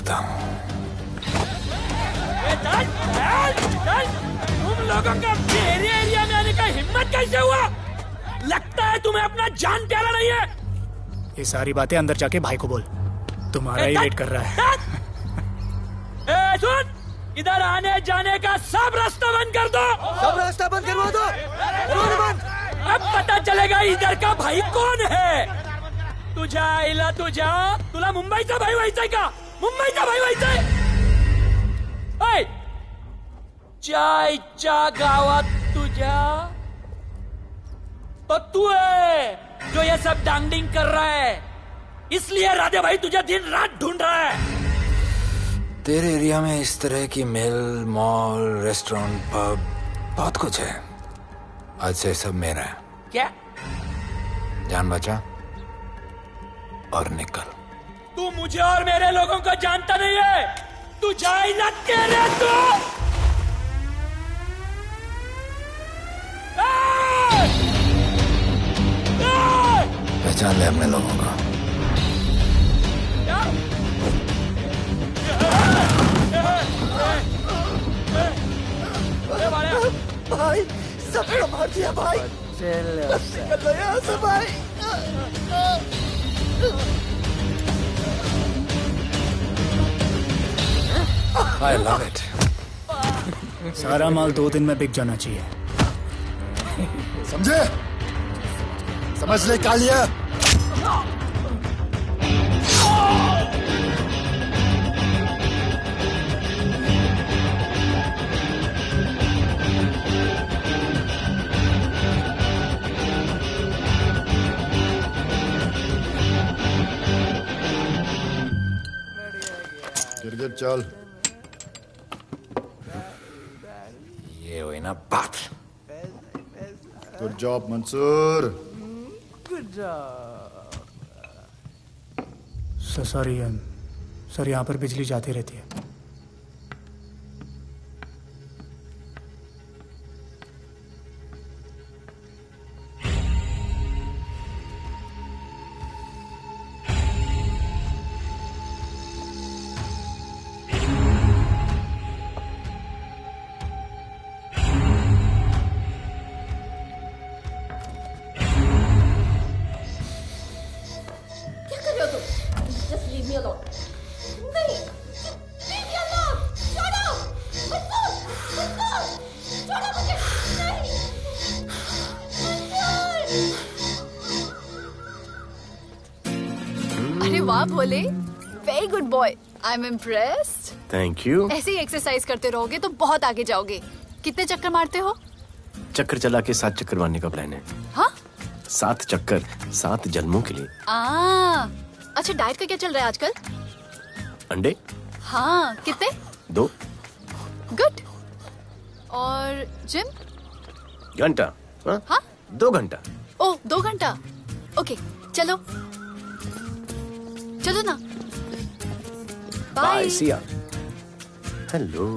करता हूँ। तुम लोगों का मेरे एरिया में आने का हिम्मत कैसे हुआ? लगता है तुम्हें अपना जान प्यारा नहीं है। ये सारी बातें अंदर जाके भाई को बोल, तुम्हारा ही वेट कर रहा है। सुन, इधर आने जाने का सब रास्ता बंद कर दो। सब रास्ता बंद करवा दो। अब पता चलेगा इधर का भाई कौन है। तुला मुंबईचा भाई व्हायचाय का? मुंबईचा भाई व्हायचाय? चायच्या गावात तुझ्या तो तू है जो ये सब डांगडिंग कर रहा है, इसलिए राधे भाई तुझे दिन रात ढूंढ रहा है। तेरे एरिया में इस तरह की मिल, मॉल, रेस्टोरेंट, पब बहुत कुछ है। आज से सब मेरा है। क्या? जान बचा और निकल। तू मुझे और मेरे लोगों को जानता नहीं है। तू जाए ना तेरे तू। पहचान ले अपने लोगों को। भाई सबको मार दिया भाई। निकल लो यहाँ से भाई। I love it. सारा माल 2 दिन में बिक जाना चाहिए। समझे? समझ ले कालिया। गिर चल। ये हुई ना बात। Good job Mansoor. Sorry sir, यहाँ पर बिजली जाती रहती है। वाह Bhole, very good boy, I am impressed. Thank you. ऐसे ही एक्सरसाइज करते रहोगे तो बहुत आगे जाओगे। कितने चक्कर मारते हो? चक्कर चला के 7 चक्कर मारने का प्लान है। हाँ? 7 चक्कर 7 जन्मों के लिए। अच्छा, डाइट का क्या चल रहा है आजकल? अंडे? हाँ, कितने? 2। गुड। और जिम? घंटा। हाँ? 2 घंटा। ओह, 2 घंटा। ओके, चलो चलो ना। बाय, सी या। हेलो।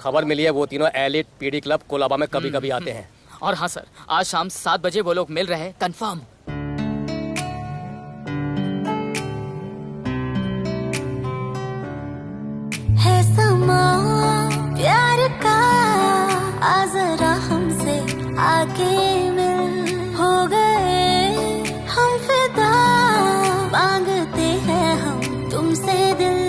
खबर मिली है वो तीनों एलिट पीडी क्लब कोलाबा में कभी कभी आते हैं। और हाँ सर, आज शाम 7 बजे वो लोग मिल रहे हैं, कंफर्म। है समा प्यार का, आ जरा हमसे आके मिल, हो गए हम फिदा, मांगते हैं हम तुमसे दिल।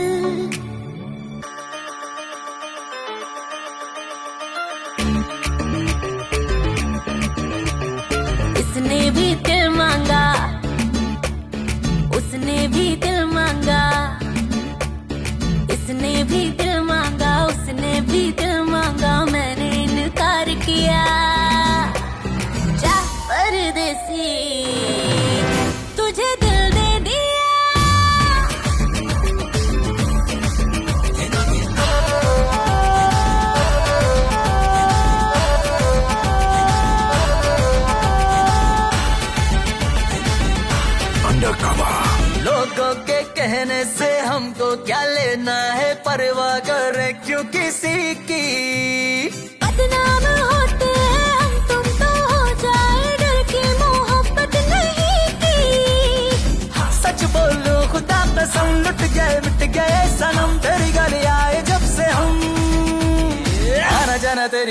इसने भी दिल मांगा, उसने भी दिल मांगा, इसने भी दिल मांगा, उसने भी दिल मांगा, मैंने इनकार किया। जा परदेसी, तुझे दिल दे दिया। अंडरकवर। लोगों के कहने से हमको क्या लेना है, परवाह करे क्यों किसी की। बदनाम होते हैं हम, तुम तो हो जाए, डर की मोहब्बत नहीं की।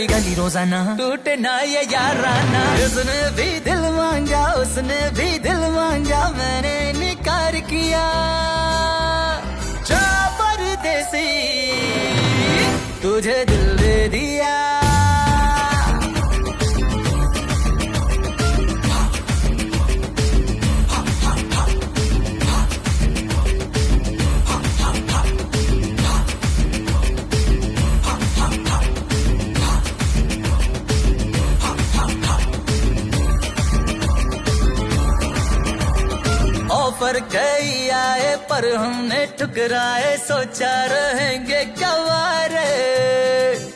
तेरी गली रोजाना, टूटे ना ये याराना। उसने भी दिल मांगा, उसने भी दिल मांगा, मैंने इनकार किया। जा परदेसी, तुझे दिल दे दिया। ऑफर कई आए पर हमने ठुकराए, सोचा रहेंगे क्या वारे।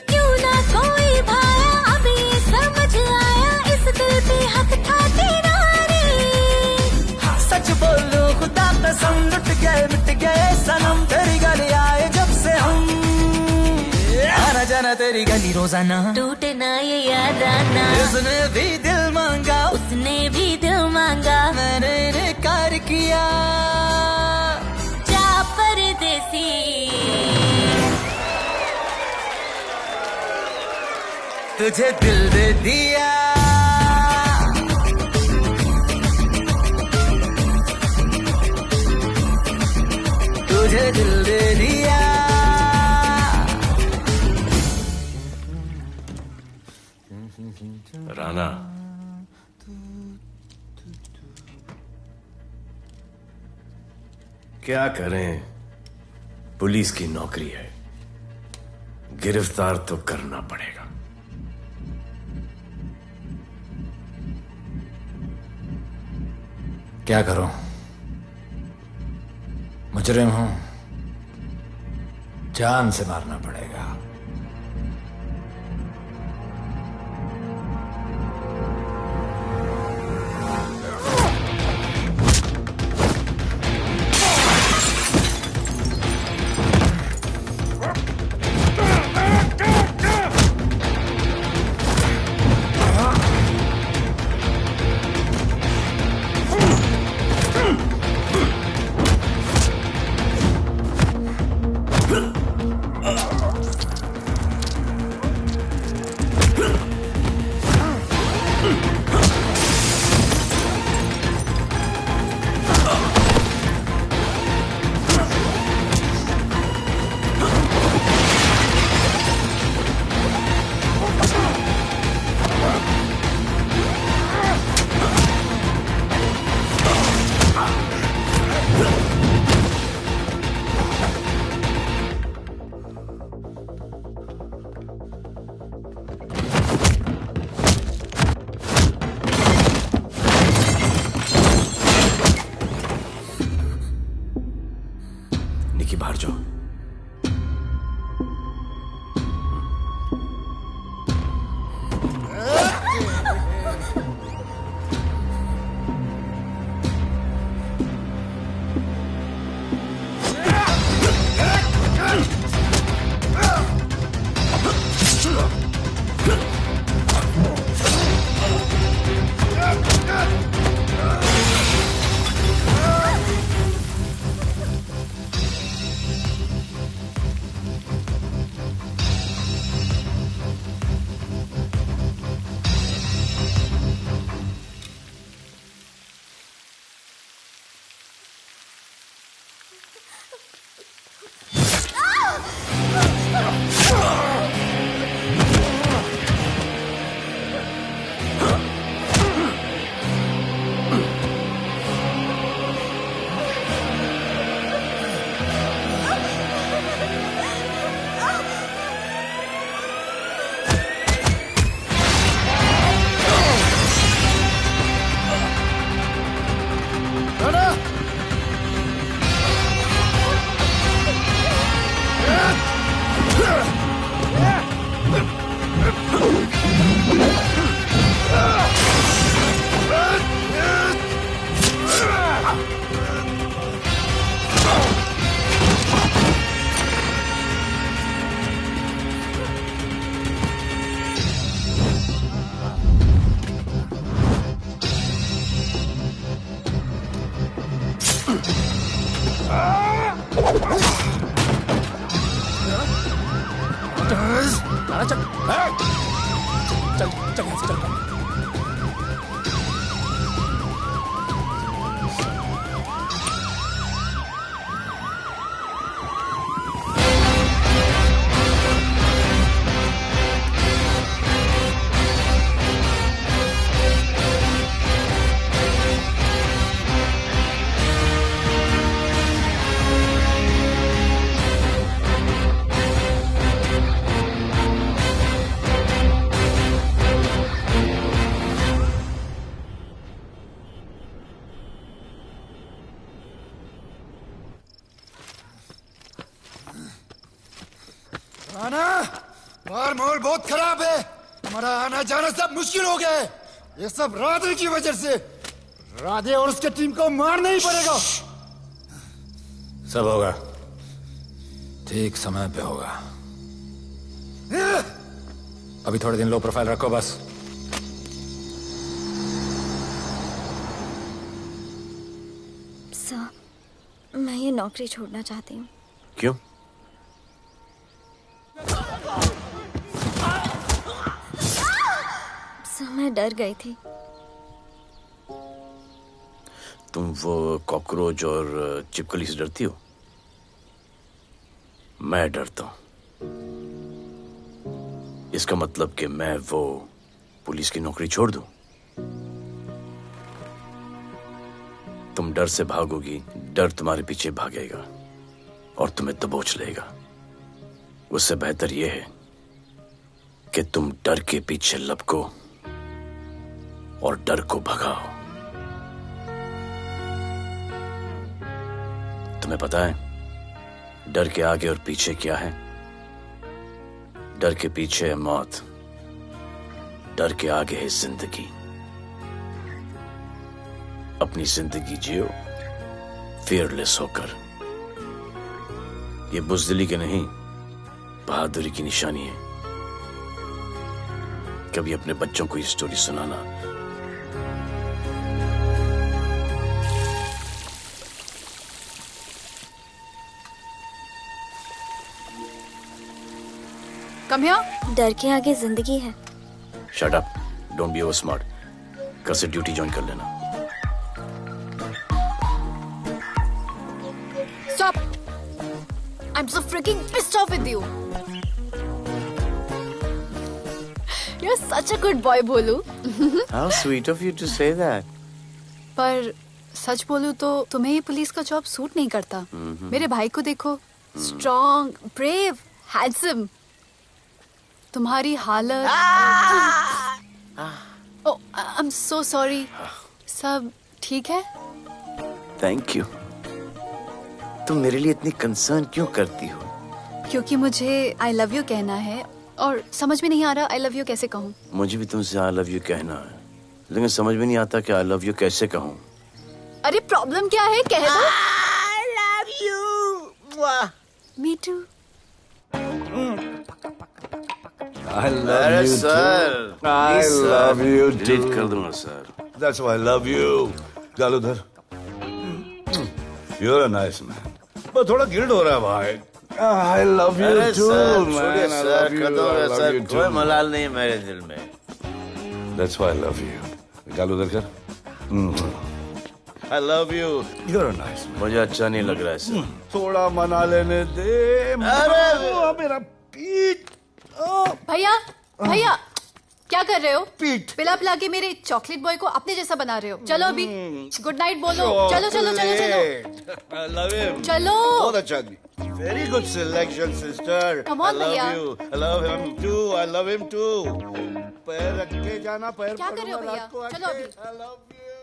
क्यों ना कोई भाया, अब ये समझ आया, इस दिल पे हक था तेरा रे। सच बोलो खुदा कसम, लुट गए मिट गए सनम, तेरी गली आए जब से हम। आना जाना तेरी गली रोजाना, टूटे ना ये याराना। उसने भी दिल मांगा, उसने भी दिल मांगा, मैंने इनकार किया। जा परदेसी, तुझे दिल दे दिया। तुझे दिल दे दिया। राणा, क्या करें, पुलिस की नौकरी है, गिरफ्तार तो करना पड़ेगा। क्या करूं, मुजरिम हूं, जान से मारना पड़ेगा। निकी, बाहर जाओ। चल चल चल यहाँ से चल। आना, बाहर माहौल बहुत खराब है। हमारा आना जाना सब मुश्किल हो गया है। ये सब राधे की वजह से। राधे और उसके टीम को मारना ही पड़ेगा। सब होगा, ठीक समय पे होगा। अभी थोड़े दिन लो प्रोफाइल रखो बस। सर, मैं ये नौकरी छोड़ना चाहती हूँ। क्यों? सर, मैं डर गई थी। तुम वो कॉकरोच और चिपकली से डरती हो? मैं डरता हूं। इसका मतलब कि मैं वो पुलिस की नौकरी छोड़ दूं? तुम डर से भागोगी, डर तुम्हारे पीछे भागेगा और तुम्हें दबोच लेगा। उससे बेहतर यह है कि तुम डर के पीछे लपको और डर को भगाओ। तुम्हें पता है डर के आगे और पीछे क्या है? डर के पीछे है मौत, डर के आगे है जिंदगी। अपनी जिंदगी जियो फियरलेस होकर। ये बुज़दिली के नहीं, बहादुरी की निशानी है। कभी अपने बच्चों को ये स्टोरी सुनाना। Come here. डर के आगे जिंदगी है। Shut up, don't be over smart. कल से ड्यूटी ज्वाइन कर लेना। Stop! I'm so freaking pissed off with you. You're such a good boy, बोलू। How sweet of you to say that. पर सच बोलूं तो तुम्हें ये पुलिस का जॉब सूट नहीं करता। मेरे भाई को देखो, स्ट्रॉन्ग, ब्रेव, हैंडसम। तुम्हारी हालत। ओह, आई एम सो सॉरी। सब ठीक है? Thank you. तुम मेरे लिए इतनी कंसर्न क्यों करती हो? क्योंकि मुझे आई लव यू कहना है और समझ में नहीं आ रहा आई लव यू कैसे कहूँ। मुझे भी तुमसे आई लव यू कहना है, लेकिन समझ में नहीं आता कि आई लव यू कैसे कहूँ। अरे प्रॉब्लम क्या है, कह दो। I love you. Me too. I love you sir, too. I love you too. Delete कर दूंगा sir. That's why I love you. गालूधर, you're a nice man. पर थोड़ा गिल्ड हो रहा है भाई। I love you too, man. I love you. I love you too. कोई मलाल नहीं मेरे दिल में। That's why I love you. गालूधर कर। I love you. You're a nice man. मुझे अच्छा नहीं लग रहा है सर। थोड़ा मना लेने दे। अरे मेरा पीठ। भैया, भैया, क्या कर रहे हो? पीठ पिला पिला के मेरे चॉकलेट बॉय को अपने जैसा बना रहे हो। चलो अभी गुड नाइट बोलो। चलो चलो चलो चलो। I love him. चलो। बहुत अच्छा आदमी। Very good selection, sister. Come on, I love भैया। you. I love him too. I love him too. पैर रख के जाना, पैर क्या कर रहे हो पकड़ना, भैया? रात को चलो आके। अभी। I love you.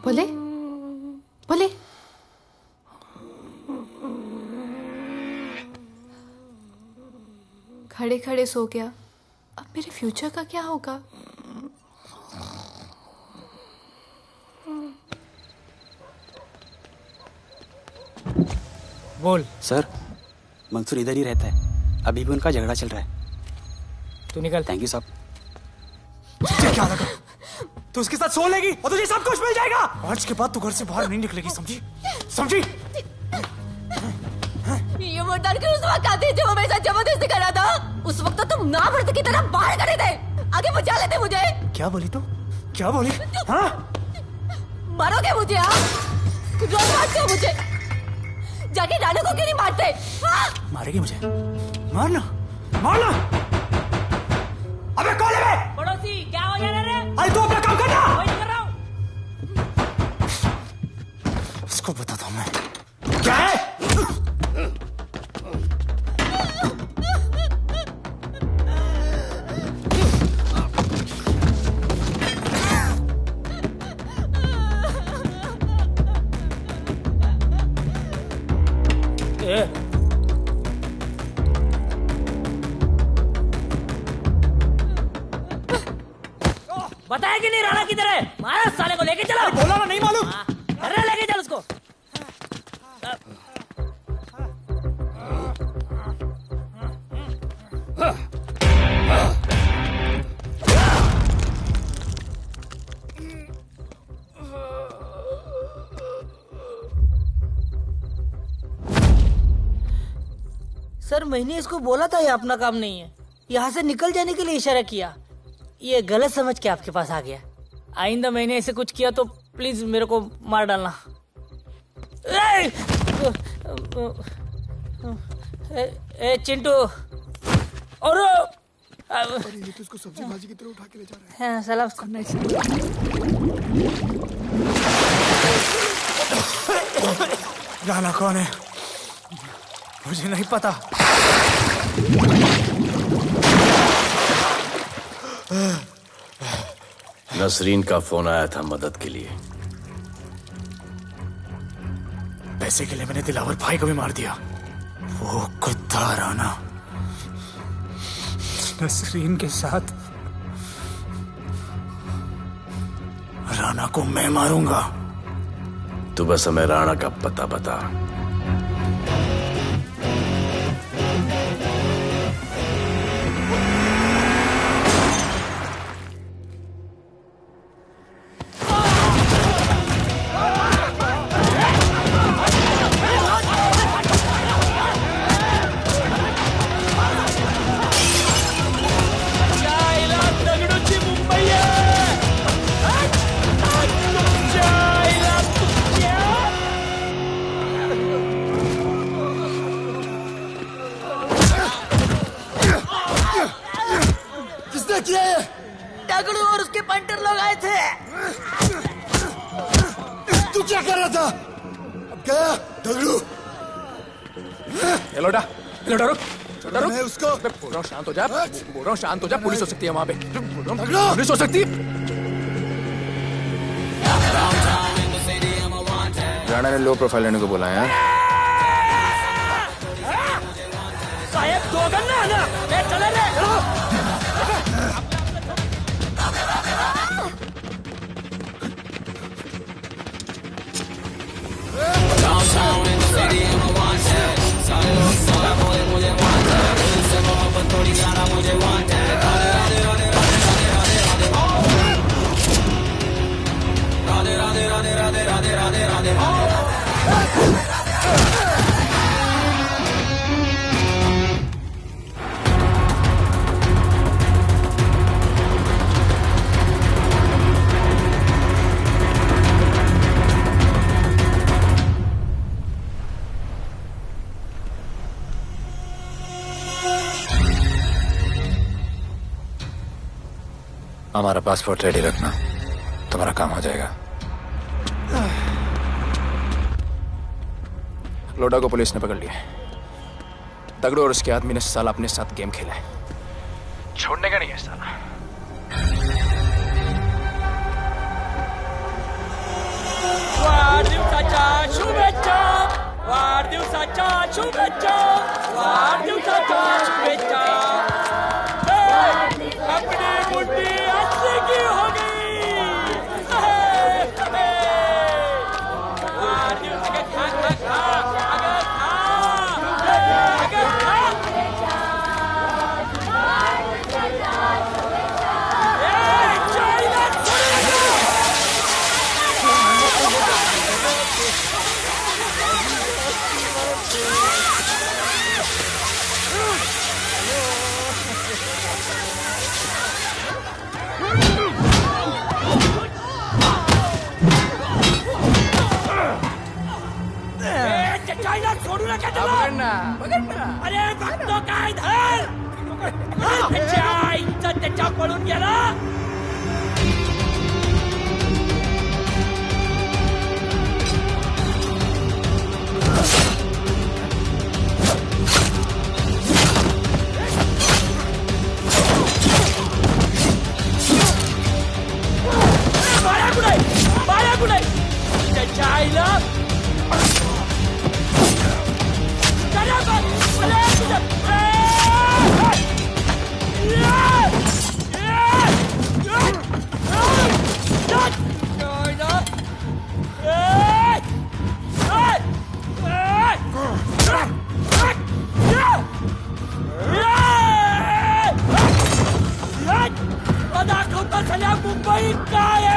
बोले बोले। खड़े खड़े सो गया, अब मेरे फ्यूचर का क्या होगा? बोल। सर, मंसूर इधर ही रहता है, अभी भी उनका झगड़ा चल रहा है। तू निकल। थैंक यू साहब। तुझे क्या लगा तू उसके साथ सो लेगी और तुझे सब कुछ मिल जाएगा? आज के बाद तू घर से बाहर नहीं निकलेगी, समझी? समझी? ये वो डर के उस वक्त आते जो वो मेरे साथ जबरदस्ती कर रहा था, उस वक्त तो तुम ना मर्द की तरह बाहर खड़े थे, आगे बचा लेते मुझे। क्या बोली तू? क्या बोली? हाँ? मारोगे मुझे? रोज मारते हो मुझे, जाके रानू को क्यों नहीं मारते? हाँ? मारेगी मुझे? मारना, मारना। अबे कौन है? पड़ोसी क्या हो जा रहा है? अरे तू अपना काम करना। वही कर रहा हूँ। इसको बताता हूँ मैं क्या है। बताया कि नहीं राणा किधर है? मारा साले को, लेके चलो। बोला ना, नहीं मालूम। अरे लेके चल उसको। सर, मैंने इसको बोला था ये अपना काम नहीं है, यहाँ से निकल जाने के लिए इशारा किया, ये गलत समझ के आपके पास आ गया। आइंदा मैंने ऐसे कुछ किया तो प्लीज मेरे को मार डालना। ए चिंटू, और ये तो इसको सब्जी भाजी की तरह उठा के ले जा रहा है। हाँ, सलाम। राणा कौन है मुझे नहीं पता। नसरीन का फोन आया था मदद के लिए। पैसे के लिए मैंने दिलावर भाई को भी मार दिया। वो कुत्ता राणा नसरीन के साथ, राणा को मैं मारूंगा। तू बस हमें राणा का पता बता। दगड़ू और उसके पंटर लोग आए थे। तू क्या कर रहा था? अब गया दगड़ू। लोटा रुक। मैं उसको बोल रहा हूँ शांत हो जा, बोल रहा हूँ शांत हो जा। पुलिस हो सकती है वहाँ पे, पुलिस हो सकती है। राणा ने लो प्रोफाइल लेने को बोला है। साहब दो गन्ना है ना, चले रे। Downtown in the city, I'm a wanted. सारे लोग सारा बोले मुझे wanted. दिल से मोहब्बत थोड़ी ज्यादा मुझे wanted. राधे राधे राधे राधे राधे राधे राधे राधे राधे राधे राधे राधे राधे। हमारा पासपोर्ट रेडी रखना, तुम्हारा काम हो जाएगा। लोडा को पुलिस ने पकड़ लिया। तगड़ू और उसके आदमी ने साला अपने साथ गेम खेला है, छोड़ने का नहीं है साला। वाढदिवसाच्या शुभेच्छा, वाढदिवसाच्या शुभेच्छा, वाढदिवसाच्या शुभेच्छा। लेके चलो अरे भक्तों का इधर त्याच्या पळून गेला बाया कुठे त्याच्या आईला दाखवता सगळ्या मुंबईत काय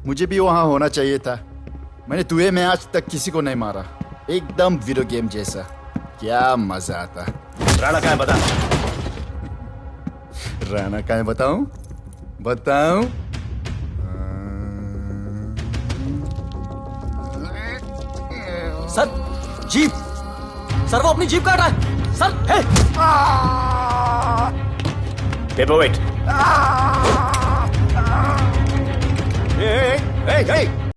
मुझे भी वहां होना चाहिए था। मैंने तुझे में आज तक किसी को नहीं मारा। एकदम वीडियो गेम जैसा। क्या मजा आता। राणा कहाँ है बता। राणा कहाँ है बताऊं? बताऊं? सर जीप सर वो अपनी जीप काट रहा है सर। हे पेपर वेट। Hey!